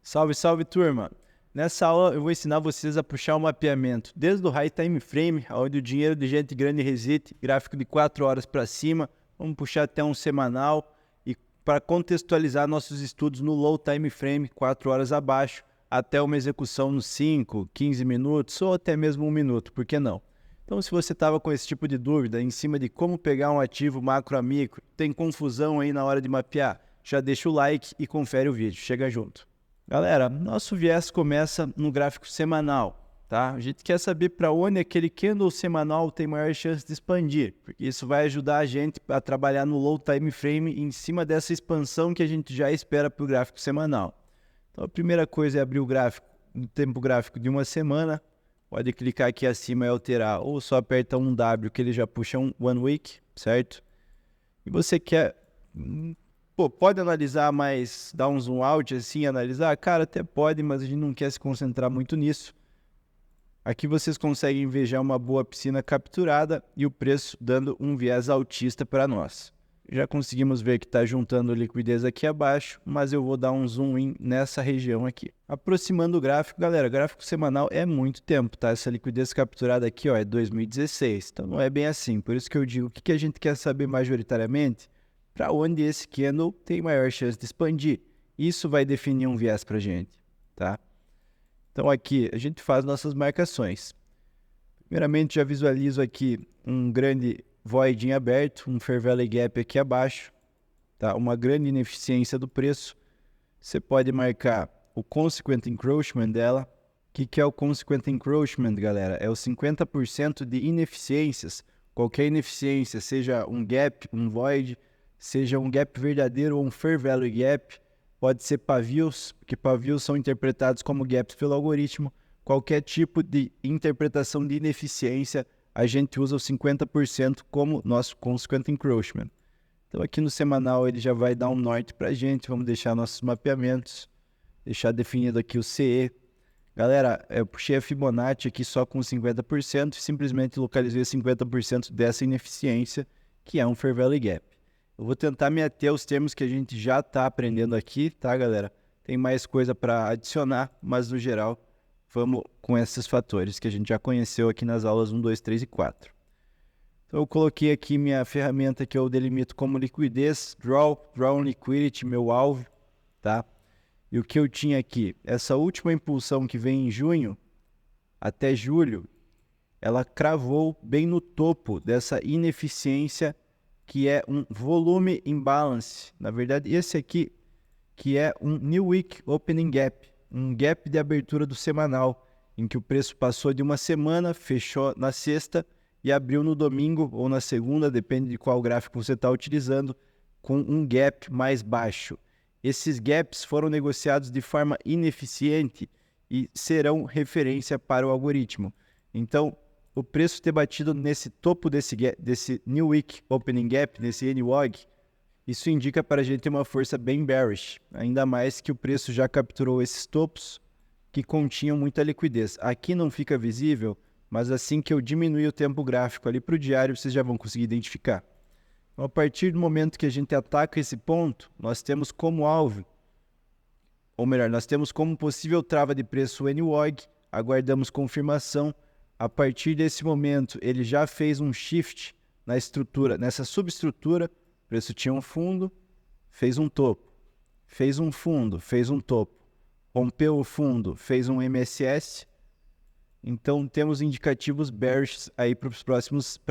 Salve, salve, turma! Nessa aula eu vou ensinar vocês a puxar o mapeamento desde o High Time Frame, onde o dinheiro de gente grande reside, gráfico de 4 horas para cima, vamos puxar até um semanal e para contextualizar nossos estudos no Low Time Frame, 4 horas abaixo, até uma execução nos 5, 15 minutos ou até mesmo 1 minuto, por que não? Então, se você estava com esse tipo de dúvida em cima de como pegar um ativo macro a micro, tem confusão aí na hora de mapear, já deixa o like e confere o vídeo. Chega junto. Galera, nosso viés começa no gráfico semanal, tá? A gente quer saber para onde aquele candle semanal tem maior chance de expandir, porque isso vai ajudar a gente a trabalhar no low time frame em cima dessa expansão que a gente já espera para o gráfico semanal. Então, a primeira coisa é abrir o gráfico, no tempo gráfico de uma semana. Pode clicar aqui acima e alterar, ou só aperta um W que ele já puxa um One Week, certo? E você quer, pode analisar, mas dar um zoom out assim, analisar? Cara, até pode, mas a gente não quer se concentrar muito nisso. Aqui vocês conseguem ver já uma boa piscina capturada e o preço dando um viés altista para nós. Já conseguimos ver que está juntando liquidez aqui abaixo, mas eu vou dar um zoom in nessa região aqui. Aproximando o gráfico, galera, gráfico semanal é muito tempo, tá? Essa liquidez capturada aqui, ó, é 2016, então não é bem assim. Por isso que eu digo, o que a gente quer saber majoritariamente? Para onde esse candle tem maior chance de expandir. Isso vai definir um viés para a gente, tá? Então aqui a gente faz nossas marcações. Primeiramente já visualizo aqui um grande void em aberto, um Fair Value Gap aqui abaixo, tá? Uma grande ineficiência do preço. Você pode marcar o Consequent Encroachment dela. O que é o Consequent Encroachment, galera? É os 50% de ineficiências. Qualquer ineficiência, seja um gap, um void, seja um gap verdadeiro ou um Fair Value Gap, pode ser pavios, porque pavios são interpretados como gaps pelo algoritmo. Qualquer tipo de interpretação de ineficiência, a gente usa o 50% como nosso Consequent Encroachment. Então aqui no semanal ele já vai dar um norte para a gente, vamos deixar nossos mapeamentos, deixar definido aqui o CE. Galera, eu puxei a Fibonacci aqui só com 50% e simplesmente localizei 50% dessa ineficiência, que é um Fair Value Gap. Eu vou tentar me ater aos termos que a gente já está aprendendo aqui, tá, galera? Tem mais coisa para adicionar, mas no geral, vamos com esses fatores que a gente já conheceu aqui nas aulas 1, 2, 3 e 4. Então, eu coloquei aqui minha ferramenta que eu delimito como liquidez, Draw on Liquidity, meu alvo, tá? E o que eu tinha aqui, essa última impulsão que vem em junho até julho, ela cravou bem no topo dessa ineficiência que é um volume imbalance. Na verdade, esse aqui que é um New Week Opening Gap, um gap de abertura do semanal, em que o preço passou de uma semana, fechou na sexta e abriu no domingo ou na segunda, depende de qual gráfico você está utilizando, com um gap mais baixo. Esses gaps foram negociados de forma ineficiente e serão referência para o algoritmo. Então, o preço ter batido nesse topo desse New Week Opening Gap, nesse NWOG, isso indica para a gente ter uma força bem bearish, ainda mais que o preço já capturou esses topos que continham muita liquidez. Aqui não fica visível, mas assim que eu diminuir o tempo gráfico ali para o diário, vocês já vão conseguir identificar. Então, a partir do momento que a gente ataca esse ponto, nós temos como alvo, ou melhor, nós temos como possível trava de preço o NWOG, aguardamos confirmação. A partir desse momento, ele já fez um shift na estrutura, nessa subestrutura. O preço tinha um fundo, fez um topo, fez um fundo, fez um topo, rompeu o fundo, fez um MSS. Então, temos indicativos bearish aí para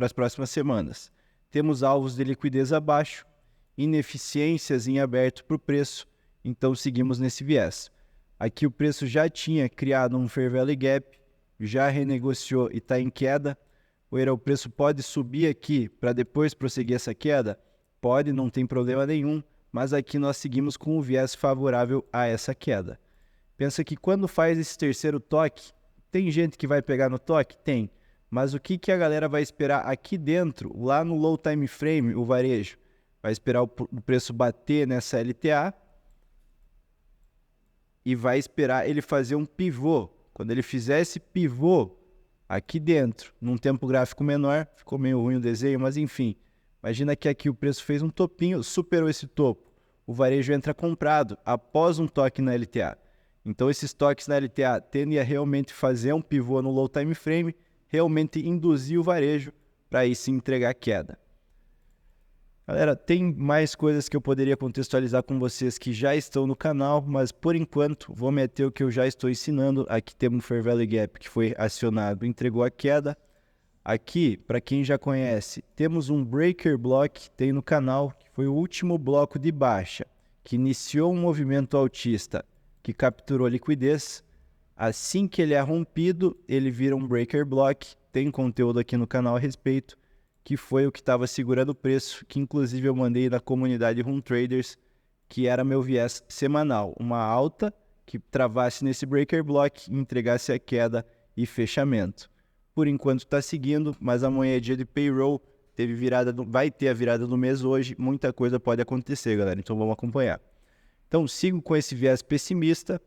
as próximas semanas. Temos alvos de liquidez abaixo, ineficiências em aberto para o preço, então seguimos nesse viés. Aqui o preço já tinha criado um Fair Value Gap, já renegociou e está em queda. O preço pode subir aqui para depois prosseguir essa queda? Pode, não tem problema nenhum, mas aqui nós seguimos com um viés favorável a essa queda. Pensa que quando faz esse terceiro toque, tem gente que vai pegar no toque? Tem. Mas o que a galera vai esperar aqui dentro, lá no low time frame, o varejo? Vai esperar o preço bater nessa LTA e vai esperar ele fazer um pivô. Quando ele fizer esse pivô aqui dentro, num tempo gráfico menor, ficou meio ruim o desenho, mas enfim, imagina que aqui o preço fez um topinho, superou esse topo. O varejo entra comprado após um toque na LTA. Então esses toques na LTA tendem a realmente fazer um pivô no low time frame, realmente induzir o varejo para aí se entregar queda. Galera, tem mais coisas que eu poderia contextualizar com vocês que já estão no canal, mas por enquanto vou meter o que eu já estou ensinando. Aqui temos um Fair Value Gap que foi acionado, entregou a queda. Aqui, para quem já conhece, temos um Breaker Block, tem no canal, que foi o último bloco de baixa, que iniciou um movimento altista, que capturou liquidez. Assim que ele é rompido, ele vira um Breaker Block, tem conteúdo aqui no canal a respeito, que foi o que estava segurando o preço, que inclusive eu mandei na comunidade Room Traders, que era meu viés semanal. Uma alta que travasse nesse breaker block, entregasse a queda e fechamento. Por enquanto está seguindo, mas amanhã é dia de payroll, vai ter a virada do mês hoje, muita coisa pode acontecer, galera, então vamos acompanhar. Então sigo com esse viés pessimista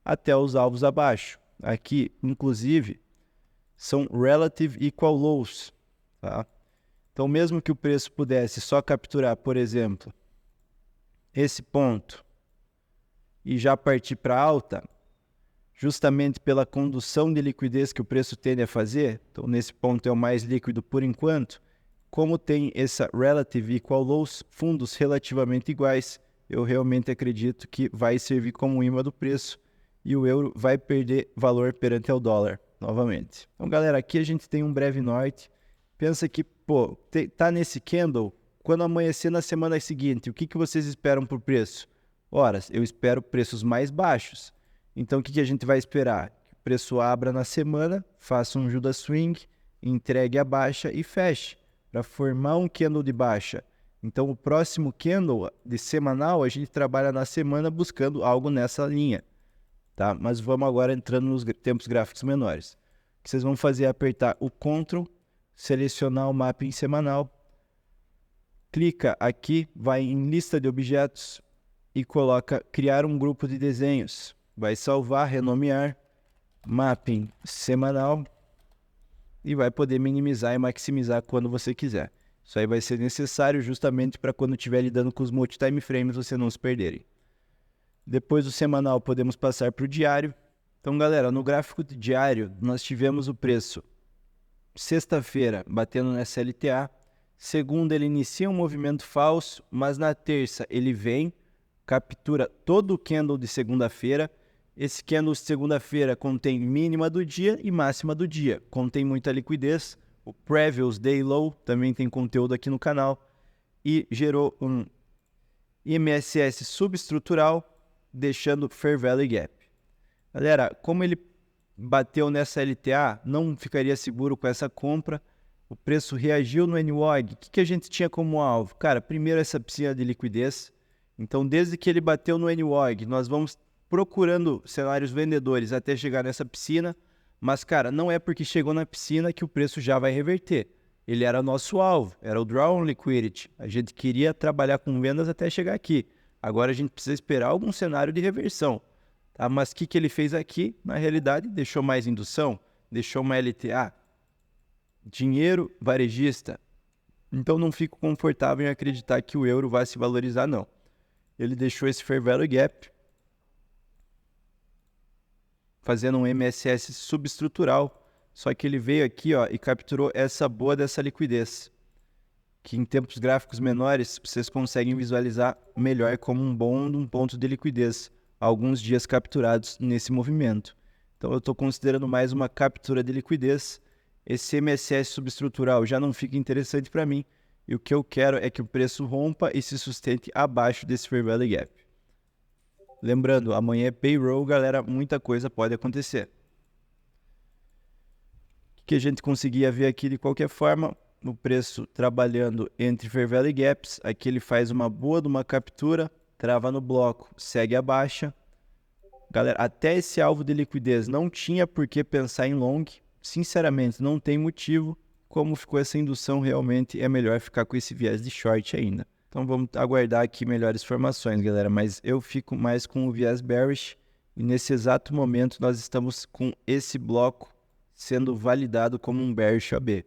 até os alvos abaixo. Aqui, inclusive, são Relative Equal Lows, tá? Então, mesmo que o preço pudesse só capturar, por exemplo, esse ponto e já partir para alta, justamente pela condução de liquidez que o preço tende a fazer, então nesse ponto é o mais líquido por enquanto, como tem essa Relative Equal Lows, fundos relativamente iguais, eu realmente acredito que vai servir como imã do preço e o euro vai perder valor perante ao dólar novamente. Então, galera, aqui a gente tem um breve norte. Pensa que, pô, tá nesse candle, quando amanhecer na semana seguinte, o que vocês esperam por preço? Ora, eu espero preços mais baixos. Então, o que a gente vai esperar? Que o preço abra na semana, faça um Judas Swing, entregue a baixa e feche, para formar um candle de baixa. Então, o próximo candle de semanal, a gente trabalha na semana buscando algo nessa linha, tá? Mas vamos agora entrando nos tempos gráficos menores. O que vocês vão fazer é apertar o Ctrl, selecionar o mapping semanal, clica aqui, vai em lista de objetos e coloca criar um grupo de desenhos. Vai salvar, renomear, mapping semanal e vai poder minimizar e maximizar quando você quiser. Isso aí vai ser necessário justamente para quando estiver lidando com os multi-time frames você não se perderem. Depois do semanal podemos passar para o diário. Então, galera, no gráfico diário nós tivemos o preço sexta-feira batendo nessa LTA, segunda ele inicia um movimento falso, mas na terça ele vem, captura todo o candle de segunda-feira. Esse candle de segunda-feira contém mínima do dia e máxima do dia, contém muita liquidez. O Previous Day Low também tem conteúdo aqui no canal e gerou um IMSS subestrutural, deixando Fair Value Gap. Galera, como ele bateu nessa LTA, não ficaria seguro com essa compra. O preço reagiu no NWOG. O que a gente tinha como alvo? Cara, primeiro essa piscina de liquidez. Então, desde que ele bateu no NWOG, nós vamos procurando cenários vendedores até chegar nessa piscina. Mas, cara, não é porque chegou na piscina que o preço já vai reverter. Ele era nosso alvo, era o Draw on Liquidity. A gente queria trabalhar com vendas até chegar aqui. Agora a gente precisa esperar algum cenário de reversão. Tá? Mas o que ele fez aqui, na realidade, deixou mais indução, deixou uma LTA, dinheiro varejista. Então não fico confortável em acreditar que o euro vai se valorizar, não. Ele deixou esse Fair Value Gap, fazendo um MSS subestrutural, só que ele veio aqui e capturou essa boa dessa liquidez, que em tempos gráficos menores vocês conseguem visualizar melhor como um ponto de liquidez, alguns dias capturados nesse movimento. Então eu estou considerando mais uma captura de liquidez. Esse MSS subestrutural já não fica interessante para mim, e o que eu quero é que o preço rompa e se sustente abaixo desse Fair Value Gap. Lembrando, amanhã é payroll, galera, muita coisa pode acontecer. O que a gente conseguia ver aqui de qualquer forma, o preço trabalhando entre Fair Value Gaps, aqui ele faz uma boa de uma captura, trava no bloco, segue a baixa. Galera, até esse alvo de liquidez não tinha por que pensar em long, sinceramente não tem motivo. Como ficou essa indução, realmente é melhor ficar com esse viés de short ainda. Então vamos aguardar aqui melhores informações, galera, mas eu fico mais com o viés bearish e nesse exato momento nós estamos com esse bloco sendo validado como um bearish AB.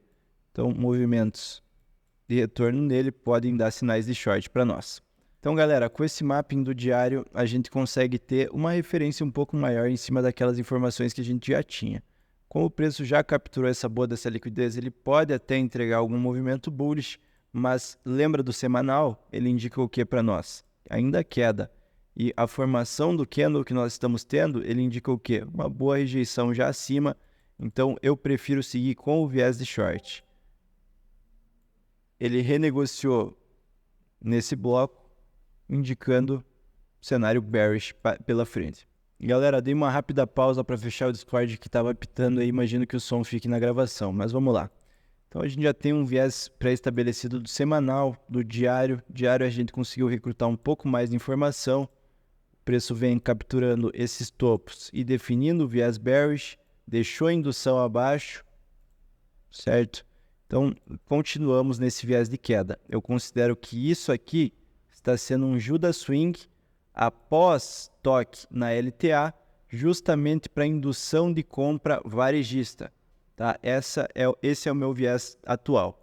Então movimentos de retorno nele podem dar sinais de short para nós. Então, galera, com esse mapping do diário, a gente consegue ter uma referência um pouco maior em cima daquelas informações que a gente já tinha. Como o preço já capturou essa boa dessa liquidez, ele pode até entregar algum movimento bullish, mas lembra do semanal? Ele indica o que para nós? Ainda queda. E a formação do candle que nós estamos tendo, ele indica o quê? Uma boa rejeição já acima. Então, eu prefiro seguir com o viés de short. Ele renegociou nesse bloco, indicando cenário bearish pela frente. Galera, dei uma rápida pausa para fechar o Discord que estava pitando aí, imagino que o som fique na gravação, mas vamos lá. Então a gente já tem um viés pré-estabelecido do semanal, do diário. Diário a gente conseguiu recrutar um pouco mais de informação. O preço vem capturando esses topos e definindo o viés bearish, deixou a indução abaixo, certo? Então continuamos nesse viés de queda. Eu considero que isso aqui está sendo um Judas Swing após toque na LTA, justamente para indução de compra varejista. Tá? Esse é o meu viés atual.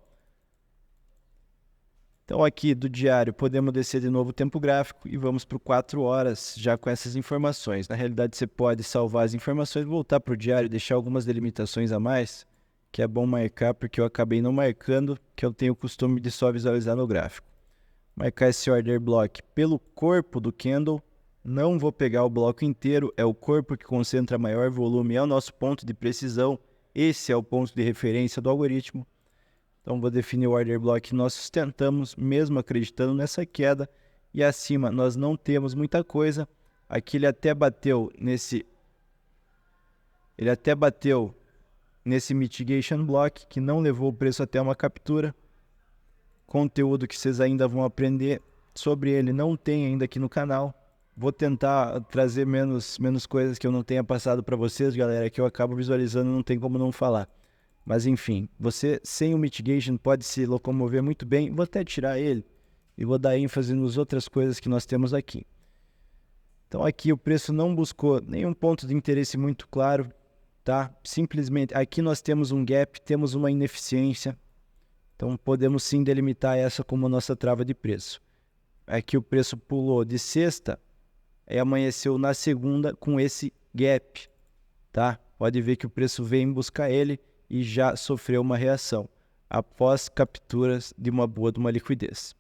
Então aqui do diário podemos descer de novo o tempo gráfico e vamos para o 4 horas já com essas informações. Na realidade você pode salvar as informações, voltar para o diário, deixar algumas delimitações a mais, que é bom marcar porque eu acabei não marcando, que eu tenho o costume de só visualizar no gráfico. Marcar esse order block pelo corpo do candle, não vou pegar o bloco inteiro, é o corpo que concentra maior volume, é o nosso ponto de precisão, esse é o ponto de referência do algoritmo. Então vou definir o order block que nós sustentamos, mesmo acreditando nessa queda, e acima nós não temos muita coisa. Aqui ele até bateu nesse mitigation block, que não levou o preço até uma captura. Conteúdo que vocês ainda vão aprender sobre ele não tem ainda aqui no canal. Vou tentar trazer menos coisas que eu não tenha passado para vocês, galera, que eu acabo visualizando, não tem como não falar. Mas enfim, você sem o mitigation pode se locomover muito bem. Vou até tirar ele e vou dar ênfase nas outras coisas que nós temos aqui. Então aqui o preço não buscou nenhum ponto de interesse muito claro, tá? Simplesmente aqui nós temos um gap, temos uma ineficiência. Então podemos sim delimitar essa como nossa trava de preço. Aqui o preço pulou de sexta e amanheceu na segunda com esse gap, tá? Pode ver que o preço vem buscar ele e já sofreu uma reação após capturas de uma liquidez.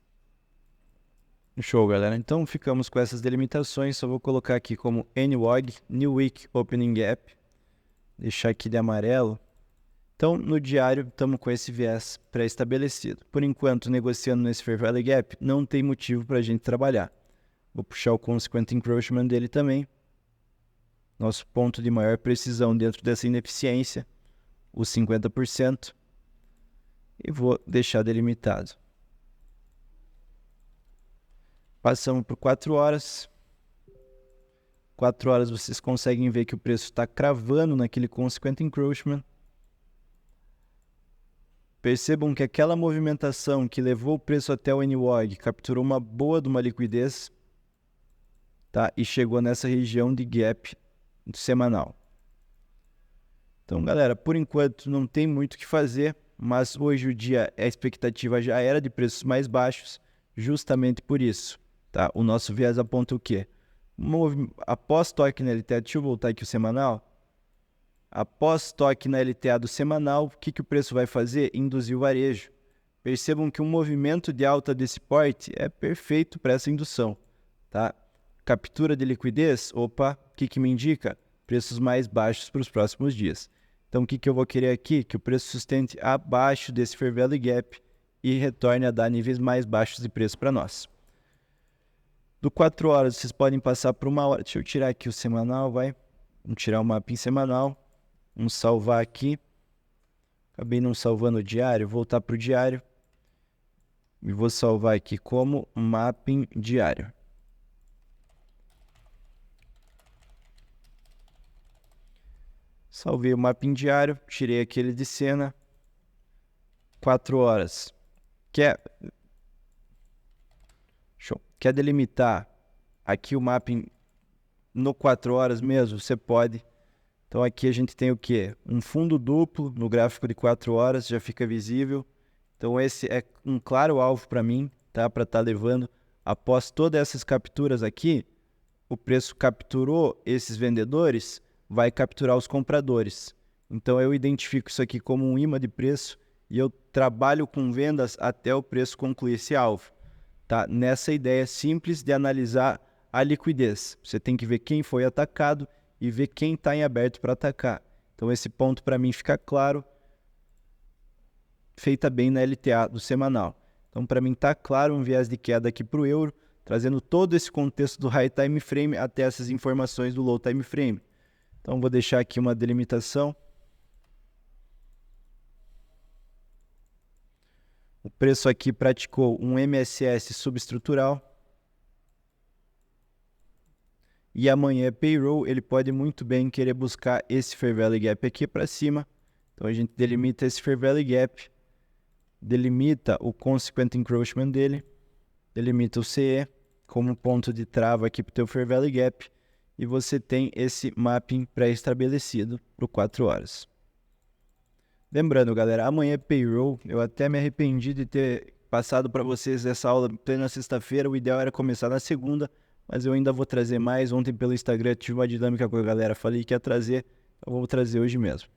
Show, galera. Então ficamos com essas delimitações. Só vou colocar aqui como NWOG, New Week Opening Gap. Deixar aqui de amarelo. Então, no diário, estamos com esse viés pré-estabelecido. Por enquanto, negociando nesse Fair Value Gap, não tem motivo para a gente trabalhar. Vou puxar o Consequent Encroachment dele também. Nosso ponto de maior precisão dentro dessa ineficiência, os 50%. E vou deixar delimitado. Passamos por 4 horas. 4 horas vocês conseguem ver que o preço está cravando naquele Consequent Encroachment. Percebam que aquela movimentação que levou o preço até o NWOG capturou uma boa de uma liquidez, tá? E chegou nessa região de gap semanal. Então, galera, por enquanto não tem muito o que fazer, mas hoje o dia, a expectativa já era de preços mais baixos, justamente por isso, tá? O nosso viés aponta o quê? Após toque na LTA, deixa eu voltar aqui o semanal. Após toque na LTA do semanal, o que o preço vai fazer? Induzir o varejo. Percebam que um movimento de alta desse porte é perfeito para essa indução, tá? Captura de liquidez, opa, o que me indica? Preços mais baixos para os próximos dias. Então o que eu vou querer aqui? Que o preço sustente abaixo desse Fair Value Gap e retorne a dar níveis mais baixos de preço para nós. Do 4 horas, vocês podem passar por 1 hora. Deixa eu tirar aqui o semanal, vai. Vamos tirar o mapping semanal. Vamos salvar aqui. Acabei não salvando o diário. Voltar para o diário. E vou salvar aqui como mapping diário. Salvei o mapping diário. Tirei aquele de cena. 4 horas. Quer delimitar aqui o mapping no 4 horas mesmo? Você pode. Então aqui a gente tem o quê? Um fundo duplo no gráfico de 4 horas, já fica visível. Então esse é um claro alvo para mim, tá? Para estar levando Após todas essas capturas aqui, o preço capturou esses vendedores, vai capturar os compradores. Então eu identifico isso aqui como um imã de preço e eu trabalho com vendas até o preço concluir esse alvo. Tá? Nessa ideia simples de analisar a liquidez. Você tem que ver quem foi atacado e ver quem está em aberto para atacar. Então esse ponto para mim fica claro, feita bem na LTA do semanal. Então para mim está claro um viés de queda aqui para o euro, trazendo todo esse contexto do high time frame até essas informações do low time frame. Então vou deixar aqui uma delimitação. O preço aqui praticou um MSS subestrutural. E amanhã é payroll, ele pode muito bem querer buscar esse Fair Value Gap aqui para cima. Então a gente delimita esse Fair Value Gap, delimita o Consequent Encroachment dele, delimita o CE como ponto de trava aqui para o teu Fair Value Gap e você tem esse mapping pré-estabelecido para 4 horas. Lembrando, galera, amanhã é payroll. Eu até me arrependi de ter passado para vocês essa aula plena sexta-feira. O ideal era começar na segunda, mas eu ainda vou trazer mais. Ontem pelo Instagram tive uma dinâmica com a galera, falei que ia trazer, eu vou trazer hoje mesmo.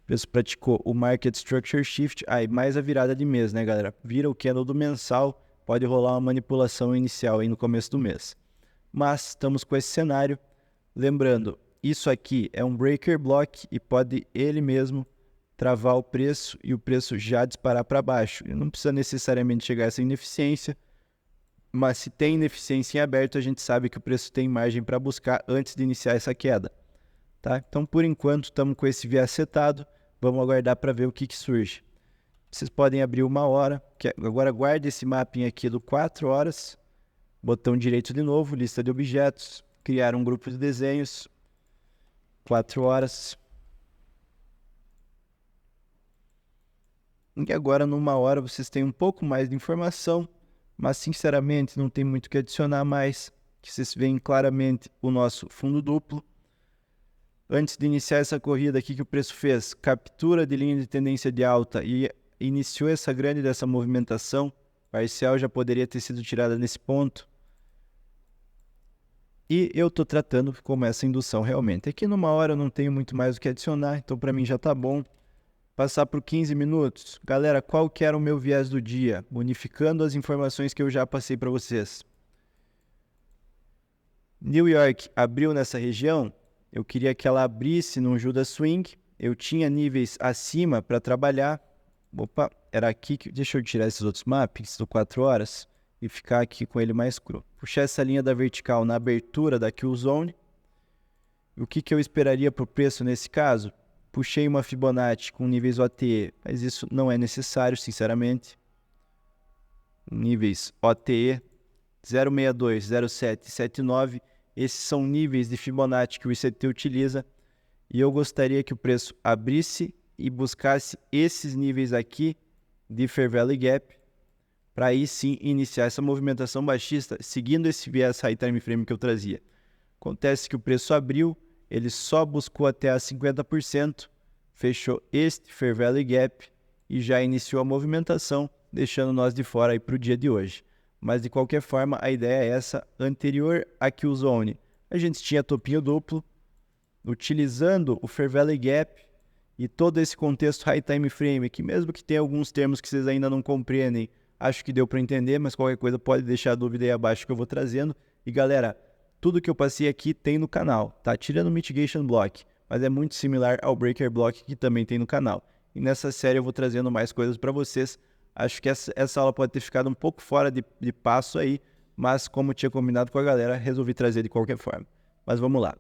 O preço praticou o Market Structure Shift, aí mais a virada de mês, né, galera? Vira o candle do mensal, pode rolar uma manipulação inicial aí no começo do mês. Mas estamos com esse cenário, lembrando, isso aqui é um breaker block e pode ele mesmo travar o preço e o preço já disparar para baixo. E não precisa necessariamente chegar a essa ineficiência, mas se tem ineficiência em aberto, a gente sabe que o preço tem margem para buscar antes de iniciar essa queda. Tá? Então, por enquanto, estamos com esse viés setado. Vamos aguardar para ver o que surge. Vocês podem abrir 1 hora. Agora guarde esse mapping aqui do 4 horas. Botão direito de novo, lista de objetos. Criar um grupo de desenhos. 4 horas. E agora, numa hora, vocês têm um pouco mais de informação. Mas, sinceramente, não tem muito o que adicionar mais. Que vocês veem claramente o nosso fundo duplo. Antes de iniciar essa corrida aqui que o preço fez, captura de linha de tendência de alta e iniciou essa grande dessa movimentação. Parcial já poderia ter sido tirada nesse ponto. E eu estou tratando como essa indução realmente. Aqui numa hora eu não tenho muito mais o que adicionar, então para mim já está bom. Passar por 15 minutos. Galera, qual que era o meu viés do dia? Unificando as informações que eu já passei para vocês. New York abriu nessa região. Eu queria que ela abrisse num Judas Swing. Eu tinha níveis acima para trabalhar. Opa, era aqui que... Deixa eu tirar esses outros mappings do 4 horas e ficar aqui com ele mais cru. Puxar essa linha da vertical na abertura da Kill Zone. O que eu esperaria para o preço nesse caso? Puxei uma Fibonacci com níveis OTE, mas isso não é necessário, sinceramente. Níveis OTE 062, 07, 79. Esses são níveis de Fibonacci que o ICT utiliza e eu gostaria que o preço abrisse e buscasse esses níveis aqui de Fair Value Gap para aí sim iniciar essa movimentação baixista seguindo esse viés High Time Frame que eu trazia. Acontece que o preço abriu, ele só buscou até a 50%, fechou este Fair Value Gap e já iniciou a movimentação, deixando nós de fora aí para o dia de hoje. Mas de qualquer forma, a ideia é essa. Anterior à Kill Zone, a gente tinha topinho duplo, utilizando o Fair Value Gap e todo esse contexto High Time Frame, que mesmo que tenha alguns termos que vocês ainda não compreendem, acho que deu para entender, mas qualquer coisa pode deixar a dúvida aí abaixo que eu vou trazendo. E galera, tudo que eu passei aqui tem no canal, tá? Tirando o Mitigation Block, mas é muito similar ao Breaker Block que também tem no canal. E nessa série eu vou trazendo mais coisas para vocês. Acho que essa aula pode ter ficado um pouco fora de passo aí, mas como eu tinha combinado com a galera, resolvi trazer de qualquer forma. Mas vamos lá.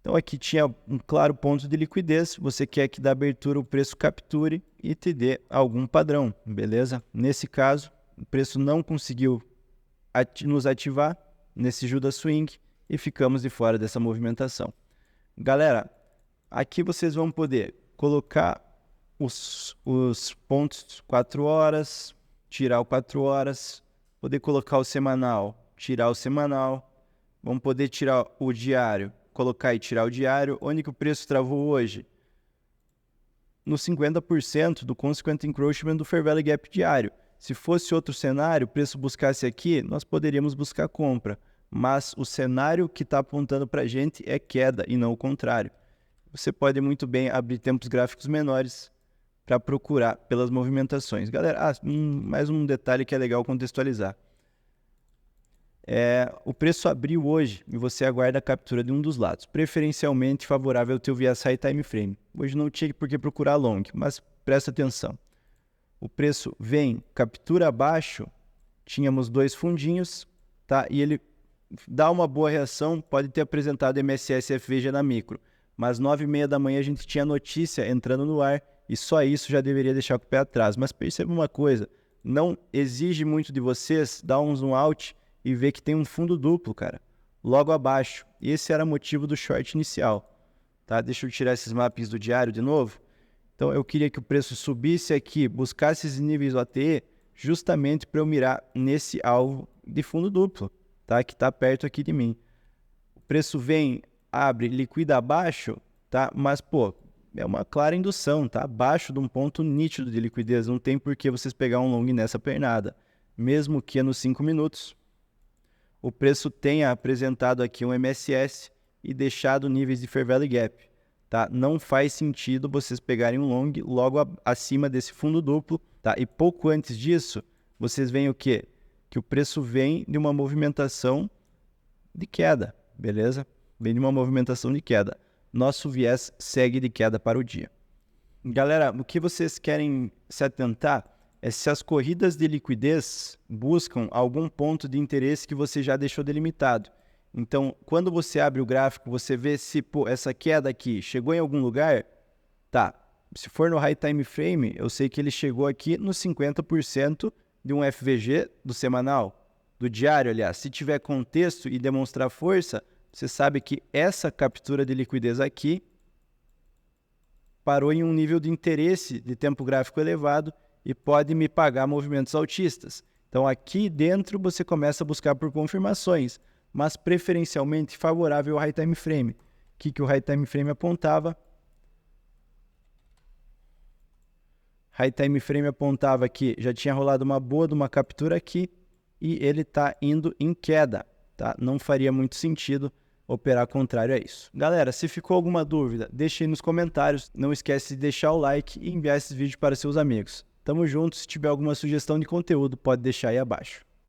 Então aqui tinha um claro ponto de liquidez, você quer que da abertura o preço capture e te dê algum padrão, beleza? Nesse caso, o preço não conseguiu nos ativar nesse Judas Swing e ficamos de fora dessa movimentação. Galera, aqui vocês vão poder colocar os pontos 4 horas, tirar o 4 horas, poder colocar o semanal, tirar o semanal, vamos poder tirar o diário, colocar e tirar o diário. Onde que o preço travou hoje? No 50% do Consequent Encroachment do Fair Value Gap diário. Se fosse outro cenário, o preço buscasse aqui, nós poderíamos buscar compra. Mas o cenário que está apontando para a gente é queda e não o contrário. Você pode muito bem abrir tempos gráficos menores para procurar pelas movimentações. Galera, mais um detalhe que é legal contextualizar. O preço abriu hoje e você aguarda a captura de um dos lados, preferencialmente favorável ao teu viés high time frame. Hoje não tinha por que procurar long, mas presta atenção. O preço vem, captura abaixo, tínhamos 2 fundinhos, tá? E ele dá uma boa reação, pode ter apresentado MSS FVG na micro, mas 9h30 da manhã a gente tinha notícia entrando no ar e só isso já deveria deixar com o pé atrás. Mas perceba uma coisa, não exige muito de vocês dar um zoom out e ver que tem um fundo duplo, cara, logo abaixo. Esse era o motivo do short inicial, tá? Deixa eu tirar esses mappings do diário de novo. Então eu queria que o preço subisse aqui, buscasse esses níveis OTE, justamente para eu mirar nesse alvo de fundo duplo, tá? Que está perto aqui de mim. O preço vem, abre, liquida abaixo, tá? Mas, pô, é uma clara indução, tá? Abaixo de um ponto nítido de liquidez, não tem por que vocês pegar um long nessa pernada, mesmo que nos 5 minutos. O preço tenha apresentado aqui um MSS e deixado níveis de Fair Value Gap, tá? Não faz sentido vocês pegarem um long logo acima desse fundo duplo, tá? E pouco antes disso, vocês veem o quê? Que o preço vem de uma movimentação de queda, beleza? Vem de uma movimentação de queda. Nosso viés segue de queda para o dia. Galera, o que vocês querem se atentar é se as corridas de liquidez buscam algum ponto de interesse que você já deixou delimitado. Então, quando você abre o gráfico, você vê se pô, essa queda aqui chegou em algum lugar. Tá, se for no high time frame, eu sei que ele chegou aqui nos 50% de um FVG do semanal, do diário, aliás. Se tiver contexto e demonstrar força, você sabe que essa captura de liquidez aqui parou em um nível de interesse de tempo gráfico elevado e pode me pagar movimentos altistas. Então aqui dentro você começa a buscar por confirmações, mas preferencialmente favorável ao high time frame. O que o high time frame apontava? High time frame apontava que já tinha rolado uma boa de uma captura aqui e ele está indo em queda, tá? Não faria muito sentido operar contrário a isso. Galera, se ficou alguma dúvida, deixe aí nos comentários. Não esquece de deixar o like e enviar esse vídeo para seus amigos. Tamo junto, se tiver alguma sugestão de conteúdo, pode deixar aí abaixo.